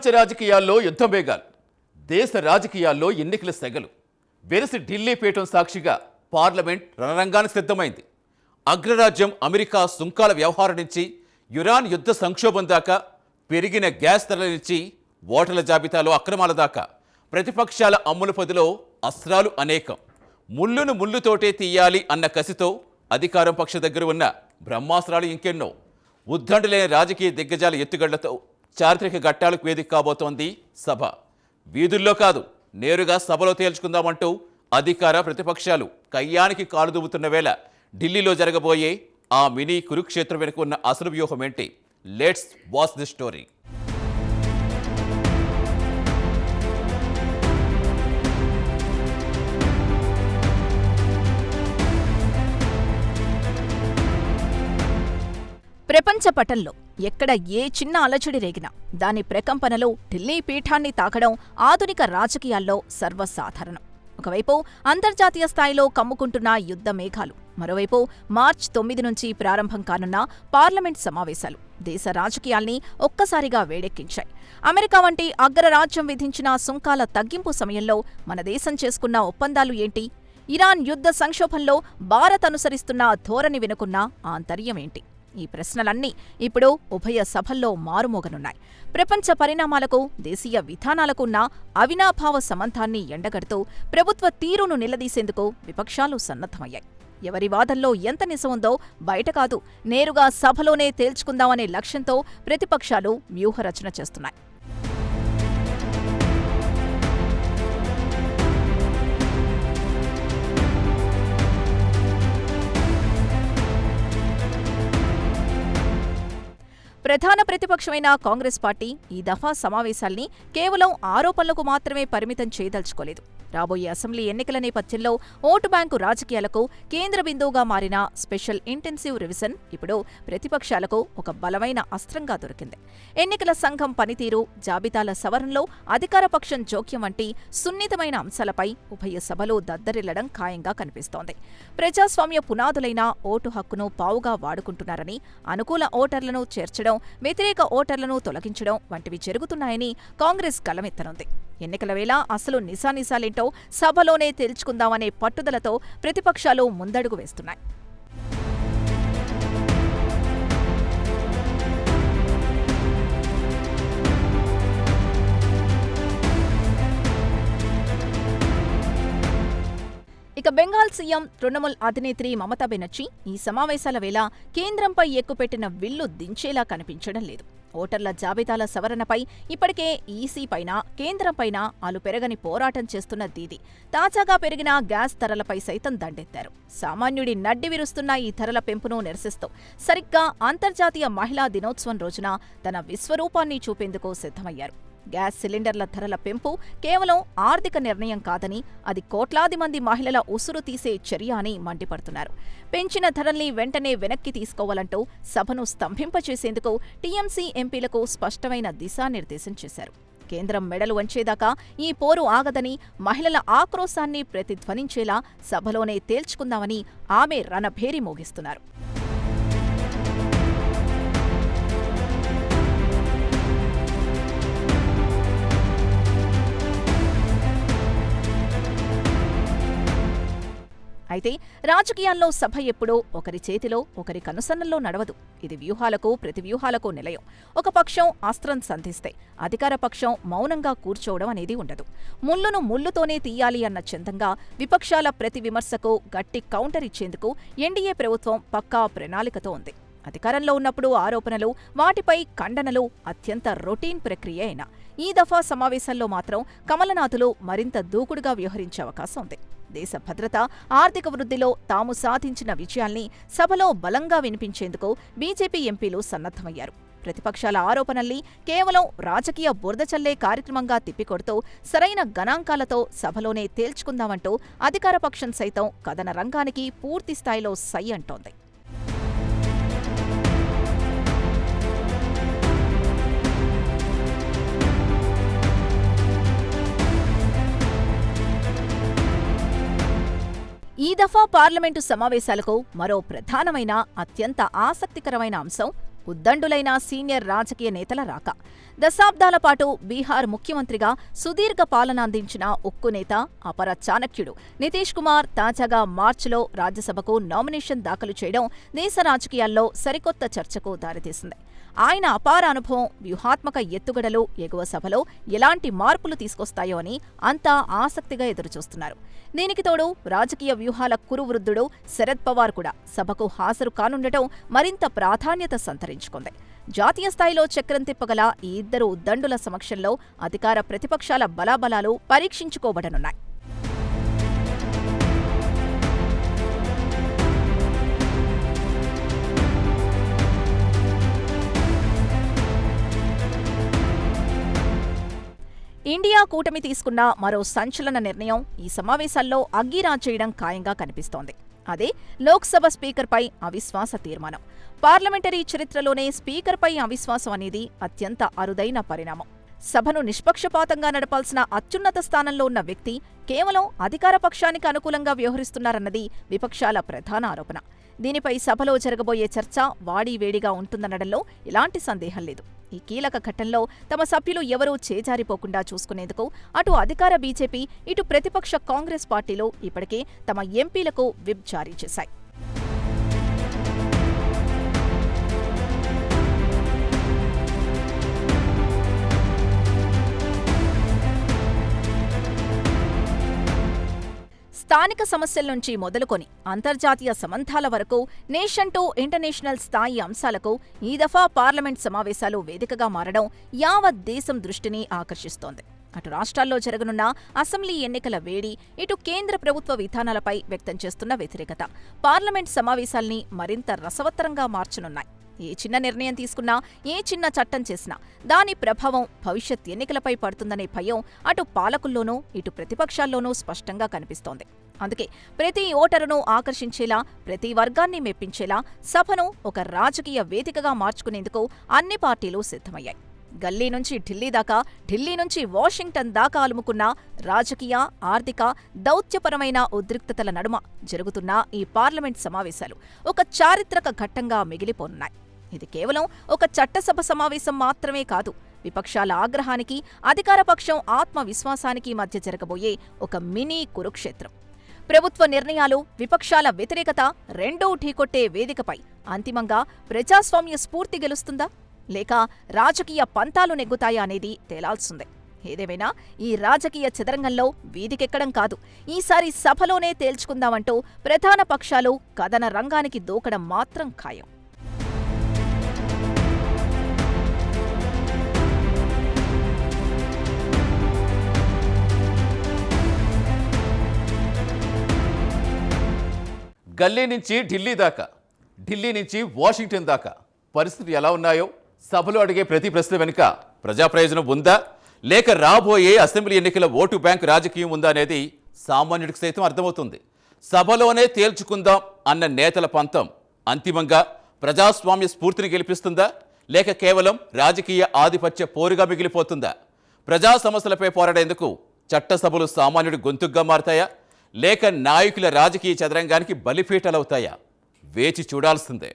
ప్రపంచ రాజకీయాల్లో యుద్ధమేఘాలు, దేశ రాజకీయాల్లో ఎన్నికల సెగలు. వెరసి ఢిల్లీ పీఠం సాక్షిగా పార్లమెంట్ రణరంగానికి సిద్ధమైంది. అగ్రరాజ్యం అమెరికా సుంకాల వ్యవహారం నుంచి ఇరాన్ యుద్ధ సంక్షోభం దాకా, పెరిగిన గ్యాస్ ధరల నుంచి ఓటర్ల జాబితాలో అక్రమాల దాకా ప్రతిపక్షాల అమ్ముల పొదిలో అస్త్రాలు అనేకం. ముళ్ళును ముళ్ళుతోటే తీయాలి అన్న కసితో అధికారం పక్ష దగ్గర ఉన్న బ్రహ్మాస్త్రాలు ఇంకెన్నో. ఉద్దండులైన రాజకీయ దిగ్గజాల ఎత్తుగళ్లతో చారిత్రక ఘట్టాలకు వేదిక కాబోతోంది సభ. వీధుల్లో కాదు, నేరుగా సభలో తేల్చుకుందామంటూ అధికార ప్రతిపక్షాలు కయ్యానికి కాలు దువ్వుతున్న వేళ ఢిల్లీలో జరగబోయే ఆ మినీ కురుక్షేత్రం వెనుక ఉన్న అసలు వ్యూహం ఏంటి? Let's watch the story. ప్రపంచ పటంలో ఎక్కడ ఏ చిన్న అలచడి రేగినా దాని ప్రకంపనలు ఢిల్లీ పీఠాన్ని తాకడం ఆధునిక రాజకీయాల్లో సర్వసాధారణం. ఒకవైపు అంతర్జాతీయ స్థాయిలో కమ్ముకుంటున్న యుద్ధ మేఘాలు, మరోవైపు మార్చి 9 నుంచి ప్రారంభం కానున్న పార్లమెంట్ సమావేశాలు దేశ రాజకీయాల్ని ఒక్కసారిగా వేడెక్కించాయి. అమెరికా వంటి అగ్రరాజ్యం విధించిన సుంకాల తగ్గింపు సమయంలో మన దేశం చేసుకున్న ఒప్పందాలు ఏంటి? ఇరాన్ యుద్ధ సంక్షోభంలో భారత్ అనుసరిస్తున్న ధోరణి వెనుకున్న ఆంతర్యమేంటి? ఈ ప్రశ్నలన్నీ ఇప్పుడు ఉభయ సభల్లో మారుమోగనున్నాయి. ప్రపంచ పరిణామాలకు, దేశీయ విధానాలకు ఉన్న అవినాభావ సంబంధాన్ని ఎండగడుతూ ప్రభుత్వ తీరును నిలదీసేందుకు విపక్షాలు సన్నద్ధమయ్యాయి. ఎవరి వాదనలో ఎంత నిజం ఉందో బయట కాదు, నేరుగా సభలోనే తేల్చుకుందామనే లక్ష్యంతో ప్రతిపక్షాలు వ్యూహరచన చేస్తున్నాయి. ప్రధాన ప్రతిపక్షమైన కాంగ్రెస్ పార్టీ ఈ దఫా సమావేశాల్ని కేవలం ఆరోపణలకు మాత్రమే పరిమితం చేయదలుచుకోలేదు. రాబోయే అసెంబ్లీ ఎన్నికల నేపథ్యంలో ఓటు బ్యాంకు రాజకీయాలకు కేంద్ర బిందువుగా మారిన స్పెషల్ ఇంటెన్సివ్ రివిజన్ ఇప్పుడు ప్రతిపక్షాలకు ఒక బలమైన అస్త్రంగా దొరికింది. ఎన్నికల సంఘం పనితీరు, జాబితాల సవరణలో అధికారపక్షం జోక్యం వంటి సున్నితమైన అంశాలపై ఉభయ సభలు దద్దరిల్లడం ఖాయంగా కనిపిస్తోంది. ప్రజాస్వామ్య పునాదులైన ఓటు హక్కును పావుగా వాడుకుంటున్నారని, అనుకూల ఓటర్లను చేర్చడం, వ్యతిరేక ఓటర్లను తొలగించడం వంటివి జరుగుతున్నాయని కాంగ్రెస్ గళమెత్తనుంది. ఎన్నికల వేళ అసలు నిజానిజాలేంటో సభలోనే తేల్చుకుందామనే పట్టుదలతో ప్రతిపక్షాలు ముందడుగు వేస్తున్నాయి. ఇక బెంగాల్ సీఎం తృణమూల్ అధినేత్రి మమతా బెనర్జీ ఈ సమావేశాల వేళ కేంద్రంపై ఎక్కుపెట్టిన విల్లు దించేలా కనిపించడం లేదు. ఓటర్ల జాబితాల సవరణపై ఇప్పటికే ఈసీపైన, కేంద్రంపైన అలుపెరగని పోరాటం చేస్తున్న దీదీ తాజాగా పెరిగిన గ్యాస్ ధరలపై సైతం దండెత్తారు. సామాన్యుడి నడ్డి విరుస్తున్న ఈ ధరల పెంపును నిరసిస్తూ సరిగ్గా అంతర్జాతీయ మహిళా దినోత్సవం రోజున తన విశ్వరూపాన్ని చూపేందుకు సిద్ధమయ్యారు. గ్యాస్ సిలిండర్ల ధరల పెంపు కేవలం ఆర్థిక నిర్ణయం కాదని, అది కోట్లాది మంది మహిళల ఉసురు తీసే చర్య అని మండిపడుతున్నారు. పెంచిన ధరల్ని వెంటనే వెనక్కి తీసుకోవాలంటూ సభను స్తంభింపచేసేందుకు టీఎంసీ ఎంపీలకు స్పష్టమైన దిశానిర్దేశం చేశారు. కేంద్రం మెడలు వంచేదాకా ఈ పోరు ఆగదని, మహిళల ఆక్రోశాన్ని ప్రతిధ్వనించేలా సభలోనే తేల్చుకుందామని ఆమె రణభేరి మోగిస్తున్నారు. అయితే రాజకీయాల్లో సభ ఎప్పుడూ ఒకరి చేతిలో, ఒకరి కనుసన్నల్లో నడవదు. ఇది వ్యూహాలకు, ప్రతివ్యూహాలకు నిలయం. ఒక పక్షం అస్త్రం సంధిస్తే అధికార పక్షం మౌనంగా కూర్చోవడం అనేది ఉండదు. ముళ్ళును ముళ్ళుతోనే తీయాలి అన్న చందంగా విపక్షాల ప్రతి విమర్శకు గట్టి కౌంటర్ ఇచ్చేందుకు ఎన్డీఏ ప్రభుత్వం పక్కా ప్రణాళికతో ఉంది. అధికారంలో ఉన్నప్పుడు ఆరోపణలు, వాటిపై ఖండనలు అత్యంత రొటీన్ ప్రక్రియ అయినా ఈ దఫా సమావేశాల్లో మాత్రం కమలనాథులు మరింత దూకుడుగా వ్యవహరించే అవకాశం ఉంది. దేశ భద్రత, ఆర్థిక వృద్ధిలో తాము సాధించిన విజయాల్ని సభలో బలంగా వినిపించేందుకు బీజేపీ ఎంపీలు సన్నద్ధమయ్యారు. ప్రతిపక్షాల ఆరోపణల్ని కేవలం రాజకీయ బురద చల్లే కార్యక్రమంగా తిప్పికొడుతూ సరైన గణాంకాలతో సభలోనే తేల్చుకుందామంటూ అధికారపక్షం సైతం కథన రంగానికి పూర్తిస్థాయిలో సై అంటోంది. ఈ దఫా పార్లమెంటు సమావేశాలకు మరో ప్రధానమైన, అత్యంత ఆసక్తికరమైన అంశం ఉద్దండులైన సీనియర్ రాజకీయ నేతల రాక. దశాబ్దాల పాటు బీహార్ ముఖ్యమంత్రిగా సుదీర్ఘ పాలన అందించిన ఉక్కు నేత, అపర చాణక్యుడు నితీష్ కుమార్ తాజాగా మార్చిలో రాజ్యసభకు నామినేషన్ దాఖలు చేయడం దేశ రాజకీయాల్లో సరికొత్త చర్చకు దారితీసింది. ఆయన అపార అనుభవం, వ్యూహాత్మక ఎత్తుగడలు ఎగువ సభలో ఎలాంటి మార్పులు తీసుకొస్తాయో అని అంతా ఆసక్తిగా ఎదురుచూస్తున్నారు. దీనికి తోడు రాజకీయ వ్యూహాల కురువృద్ధుడు శరద్ పవార్ కూడా సభకు హాజరు కానుండటం మరింత ప్రాధాన్యత సంతరించుకుంది. జాతీయ స్థాయిలో చక్రం తిప్పగల ఈ ఇద్దరు ఉద్దండుల సమక్షంలో అధికార ప్రతిపక్షాల బలాబలాలు పరీక్షించుకోబడనున్నాయి. ఇండియా కూటమి తీసుకున్న మరో సంచలన నిర్ణయం ఈ సమావేశాల్లో అగ్గిరా చేయడం ఖాయంగా కనిపిస్తోంది. అదే లోక్సభ స్పీకర్పై అవిశ్వాస తీర్మానం. పార్లమెంటరీ చరిత్రలోనే స్పీకర్పై అవిశ్వాసం అనేది అత్యంత అరుదైన పరిణామం. సభను నిష్పక్షపాతంగా నడపాల్సిన అత్యున్నత స్థానంలో ఉన్న వ్యక్తి కేవలం అధికార పక్షానికి అనుకూలంగా వ్యవహరిస్తున్నారన్నది విపక్షాల ప్రధాన ఆరోపణ. దీనిపై సభలో జరగబోయే చర్చ వాడీవేడిగా ఉంటుందనడంలో ఎలాంటి సందేహం లేదు. ఈ కీలక ఘట్టంలో తమ సభ్యులు ఎవరూ చేజారిపోకుండా చూసుకునేందుకు అటు అధికార బీజేపీ, ఇటు ప్రతిపక్ష కాంగ్రెస్ పార్టీలు ఇప్పటికే తమ ఎంపీలకు విప్ జారీ చేశాయి. స్థానిక సమస్యల నుంచి మొదలుకొని అంతర్జాతీయ సంబంధాల వరకు నేషన్ టు ఇంటర్నేషనల్ స్థాయి అంశాలకు ఈ దఫా పార్లమెంట్ సమావేశాలు వేదికగా మారడం యావత్ దేశం దృష్టిని ఆకర్షిస్తోంది. అటు రాష్ట్రాల్లో జరగనున్న అసెంబ్లీ ఎన్నికల వేడి, ఇటు కేంద్ర ప్రభుత్వ విధానాలపై వ్యక్తం చేస్తున్న వ్యతిరేకత పార్లమెంట్ సమావేశాల్ని మరింత రసవత్తరంగా మార్చనున్నాయి. ఏ చిన్న నిర్ణయం తీసుకున్నా, ఏ చిన్న చట్టం చేసినా దాని ప్రభావం భవిష్యత్ ఎన్నికలపై పడుతుందనే భయం అటు పాలకుల్లోనూ, ఇటు ప్రతిపక్షాల్లోనూ స్పష్టంగా కనిపిస్తోంది. అందుకే ప్రతి ఓటరును ఆకర్షించేలా, ప్రతి వర్గాన్ని మెప్పించేలా సభను ఒక రాజకీయ వేదికగా మార్చుకునేందుకు అన్ని పార్టీలు సిద్ధమయ్యాయి. గల్లీ నుంచి ఢిల్లీ దాకా, ఢిల్లీ నుంచి వాషింగ్టన్ దాకా అలుముకున్న రాజకీయ, ఆర్థిక, దౌత్యపరమైన ఉద్రిక్తతల నడుమ జరుగుతున్న ఈ పార్లమెంట్ సమావేశాలు ఒక చారిత్రక ఘట్టంగా మిగిలిపోనున్నాయి. ఇది కేవలం ఒక చట్టసభ సమావేశం మాత్రమే కాదు, విపక్షాల ఆగ్రహానికి, అధికారపక్షం ఆత్మవిశ్వాసానికి మధ్య జరగబోయే ఒక మినీ కురుక్షేత్రం. ప్రభుత్వ నిర్ణయాలు, విపక్షాల వ్యతిరేకత రెండూ ఢీకొట్టే వేదికపై అంతిమంగా ప్రజాస్వామ్య స్ఫూర్తి గెలుస్తుందా, లేక రాజకీయ పంతాలు నెగ్గుతాయా అనేది తేలాల్సిందే. ఏదేమైనా ఈ రాజకీయ చదరంగంలో వీధికెక్కడం కాదు, ఈసారి సభలోనే తేల్చుకుందామంటూ ప్రధాన పక్షాలు కథన రంగానికి దూకడం మాత్రం ఖాయం. గల్లీ నుంచి ఢిల్లీ దాకా, ఢిల్లీ నుంచి వాషింగ్టన్ దాకా పరిస్థితులు ఎలా ఉన్నాయో సభలో అడిగే ప్రతి ప్రశ్న వెనుక ప్రజా ప్రయోజనం ఉందా, లేక రాబోయే అసెంబ్లీ ఎన్నికల ఓటు బ్యాంక్ రాజకీయం ఉందా అనేది సామాన్యుడికి సైతం అర్థమవుతుంది. సభలోనే తేల్చుకుందాం అన్న నేతల పంతం అంతిమంగా ప్రజాస్వామ్య స్ఫూర్తిని గెలిపిస్తుందా, లేక కేవలం రాజకీయ ఆధిపత్య పోరుగా మిగిలిపోతుందా? ప్రజా సమస్యలపై పోరాడేందుకు చట్టసభలు సామాన్యుడి గొంతుగ్గా మారతాయా, లేక నాయకుల రాజకీయ చదరంగానికి బలిపీటలవుతాయా? వేచి చూడాల్సిందే.